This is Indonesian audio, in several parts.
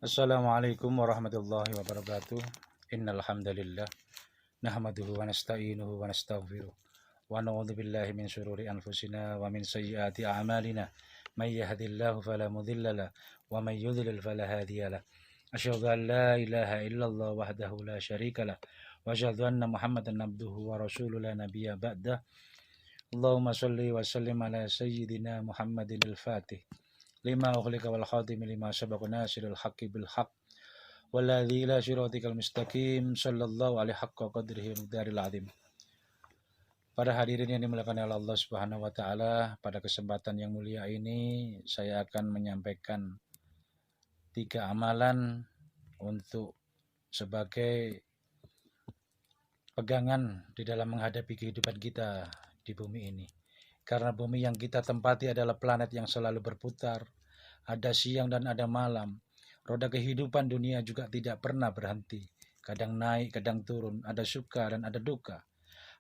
Assalamualaikum warahmatullahi wabarakatuh. Innal hamdalillah nahmaduhu wa nasta'inuhu wa nastaghfiruh wa na'udzu billahi min syururi anfusina wa min sayyiati a'malina. May yahdihillahu fala mudilla lahu wa may yudlil fala hadiya lahu. Asyhadu an la ilaha illallah wahdahu la syarika lahu wa asyhadu anna Muhammadan abduhu wa rasuluhu la nabiyya ba'dah. Allahumma shalli wa sallim ala sayyidina Muhammadin al-Fatih lima ughliqa wal khatimi lima sabaqa nasiril haqqi bil haqq walladzi ila siratikal mustaqim sallallahu alaihi haqqa qadrihi miqdaril azim. Para hadirin yang dimuliakan oleh Allah Subhanahu wa taala, pada kesempatan yang mulia ini saya akan menyampaikan 3 amalan untuk sebagai pegangan di dalam menghadapi kehidupan kita di bumi ini. Karena bumi yang kita tempati adalah planet yang selalu berputar, ada siang dan ada malam. Roda kehidupan dunia juga tidak pernah berhenti. Kadang naik, kadang turun, ada suka dan ada duka.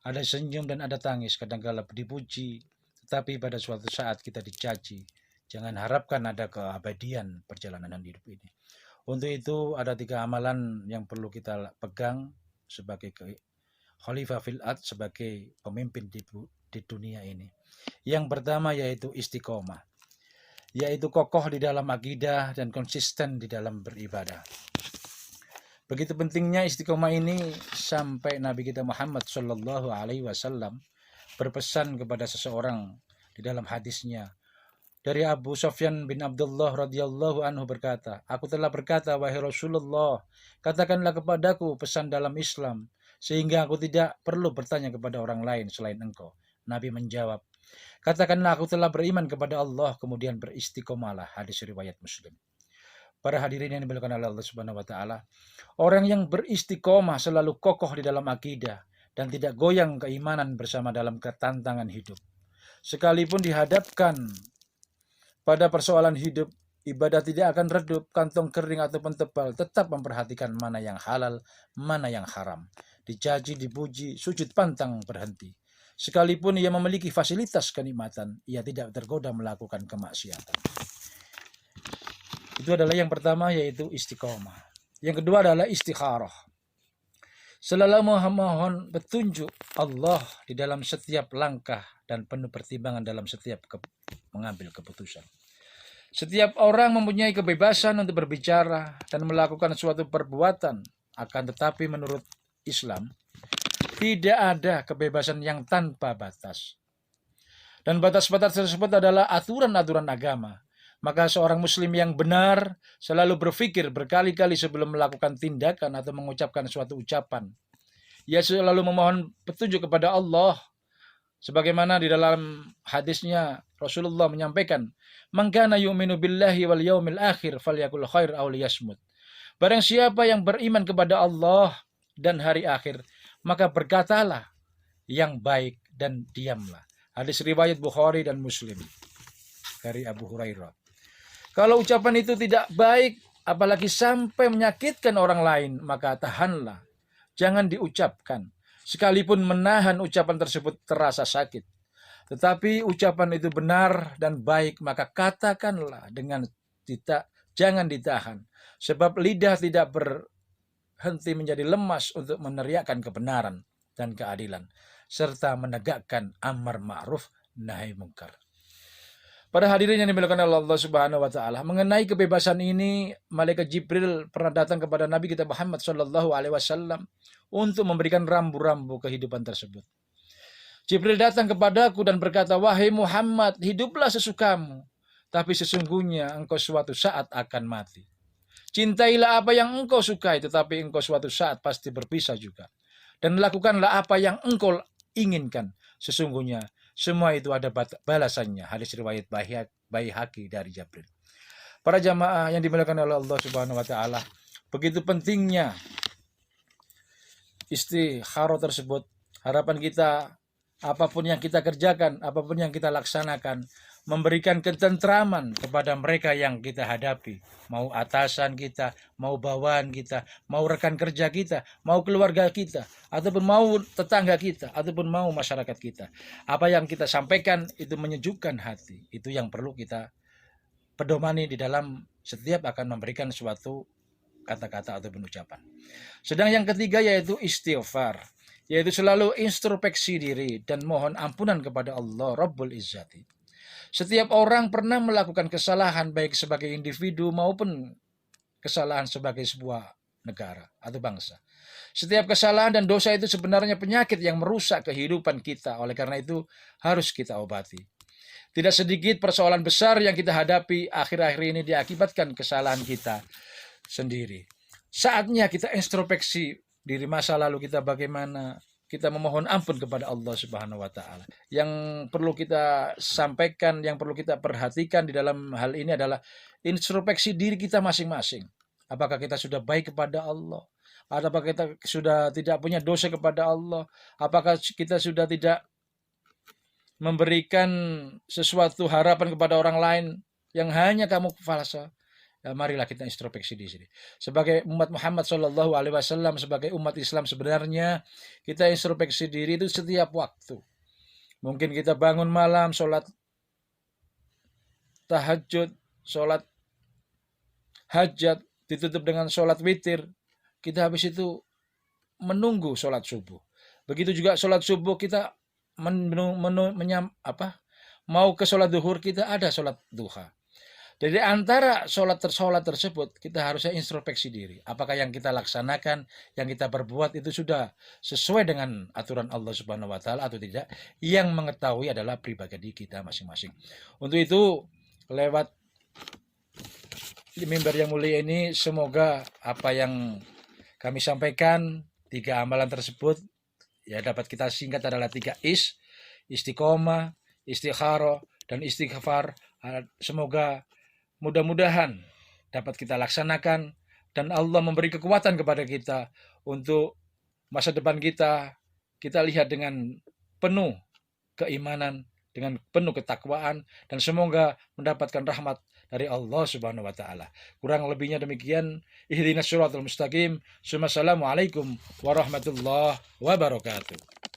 Ada senyum dan ada tangis, kadang-kala dipuji, tetapi pada suatu saat kita dicaci. Jangan harapkan ada keabadian perjalanan hidup ini. Untuk itu ada 3 amalan yang perlu kita pegang sebagai khalifah fil ard, sebagai pemimpin di dunia ini. Yang pertama yaitu istiqomah, yaitu kokoh di dalam akidah dan konsisten di dalam beribadah. Begitu pentingnya istiqomah ini sampai Nabi kita Muhammad Shallallahu Alaihi Wasallam berpesan kepada seseorang di dalam hadisnya dari Abu Sufyan bin Abdullah radhiyallahu anhu berkata, aku telah berkata, wahai Rasulullah, katakanlah kepadaku pesan dalam Islam sehingga aku tidak perlu bertanya kepada orang lain selain engkau. Nabi menjawab, katakanlah aku telah beriman kepada Allah, kemudian beristiqomalah. Hadis riwayat Muslim. Para hadirin yang dimuliakan oleh Allah Subhanahu wa taala, orang yang beristiqomah selalu kokoh di dalam akidah dan tidak goyang keimanan bersama dalam ketantangan hidup. Sekalipun dihadapkan pada persoalan hidup, ibadah tidak akan redup, kantong kering ataupun tebal, tetap memperhatikan mana yang halal, mana yang haram. Dicaci, dipuji, sujud pantang berhenti. Sekalipun ia memiliki fasilitas kenikmatan, ia tidak tergoda melakukan kemaksiatan. Itu adalah yang pertama, yaitu istiqomah. Yang kedua adalah istikharah. Selalu memohon petunjuk Allah di dalam setiap langkah dan penuh pertimbangan dalam setiap mengambil keputusan. Setiap orang mempunyai kebebasan untuk berbicara dan melakukan suatu perbuatan, akan tetapi menurut Islam, tidak ada kebebasan yang tanpa batas. Dan batas-batas tersebut adalah aturan-aturan agama. Maka seorang muslim yang benar selalu berpikir berkali-kali sebelum melakukan tindakan atau mengucapkan suatu ucapan. Ia selalu memohon petunjuk kepada Allah. Sebagaimana di dalam hadisnya Rasulullah menyampaikan, "Man kana yu'minu billahi wal yaumil akhir falyakul khair aw liyasmut." Barang siapa yang beriman kepada Allah dan hari akhir, maka berkatalah yang baik dan diamlah. Hadis riwayat Bukhari dan Muslim dari Abu Hurairah. Kalau ucapan itu tidak baik, apalagi sampai menyakitkan orang lain, maka tahanlah. Jangan diucapkan. Sekalipun menahan ucapan tersebut terasa sakit. Tetapi ucapan itu benar dan baik, maka katakanlah dengan jangan ditahan. Sebab lidah tidak berhenti menjadi lemas untuk meneriakkan kebenaran dan keadilan, serta menegakkan amar ma'ruf nahi mungkar. Pada hadirin yang dimuliakan oleh Allah Subhanahu wa taala, mengenai kebebasan ini, malaikat Jibril pernah datang kepada Nabi kita Muhammad sallallahu alaihi wasallam untuk memberikan rambu-rambu kehidupan tersebut. Jibril datang kepadaku dan berkata, wahai Muhammad, hiduplah sesukamu, tapi sesungguhnya engkau suatu saat akan mati. Cintailah apa yang engkau sukai, tetapi engkau suatu saat pasti berpisah juga. Dan lakukanlah apa yang engkau inginkan, sesungguhnya semua itu ada balasannya. Hadis riwayat Baihaqi dari Jibril. Para jamaah yang dimuliakan oleh Allah Subhanahu wa taala, begitu pentingnya istikharah tersebut. Harapan kita, apapun yang kita kerjakan, apapun yang kita laksanakan, memberikan ketentraman kepada mereka yang kita hadapi. Mau atasan kita, mau bawahan kita, mau rekan kerja kita, mau keluarga kita, ataupun mau tetangga kita, ataupun mau masyarakat kita. Apa yang kita sampaikan itu menyejukkan hati. Itu yang perlu kita pedomani di dalam setiap akan memberikan suatu kata-kata ataupun ucapan. Sedang yang ketiga yaitu istighfar, yaitu selalu introspeksi diri dan mohon ampunan kepada Allah Rabbul Izzati. Setiap orang pernah melakukan kesalahan baik sebagai individu maupun kesalahan sebagai sebuah negara atau bangsa. Setiap kesalahan dan dosa itu sebenarnya penyakit yang merusak kehidupan kita. Oleh karena itu harus kita obati. Tidak sedikit persoalan besar yang kita hadapi akhir-akhir ini diakibatkan kesalahan kita sendiri. Saatnya kita introspeksi diri masa lalu kita bagaimana, kita memohon ampun kepada Allah Subhanahu wa taala. Yang perlu kita sampaikan, yang perlu kita perhatikan di dalam hal ini adalah introspeksi diri kita masing-masing. Apakah kita sudah baik kepada Allah? Apakah kita sudah tidak punya dosa kepada Allah? Apakah kita sudah tidak memberikan sesuatu harapan kepada orang lain yang hanya kamu falsa? Ya, marilah kita introspeksi di sini. Sebagai umat Muhammad Shallallahu Alaihi Wasallam, sebagai umat Islam sebenarnya kita introspeksi diri itu setiap waktu. Mungkin kita bangun malam, sholat tahajud, sholat hajat, ditutup dengan sholat witir. Kita habis itu menunggu sholat subuh. Begitu juga sholat subuh kita mau ke sholat duhur, kita ada sholat duha. Jadi antara sholat tersebut kita harusnya introspeksi diri. Apakah yang kita laksanakan, yang kita perbuat itu sudah sesuai dengan aturan Allah Subhanahu wa taala atau tidak? Yang mengetahui adalah pribadi kita masing-masing. Untuk itu lewat mimbar yang mulia ini semoga apa yang kami sampaikan 3 amalan tersebut ya dapat kita singkat adalah 3 istiqomah, istikharah, dan istighfar. Semoga mudah-mudahan dapat kita laksanakan dan Allah memberi kekuatan kepada kita untuk masa depan kita. Kita lihat dengan penuh keimanan, dengan penuh ketakwaan, dan semoga mendapatkan rahmat dari Allah Subhanahu wa taala. Kurang lebihnya demikian. Ihdinas siratal mustaqim. Assalamualaikum warahmatullahi wabarakatuh.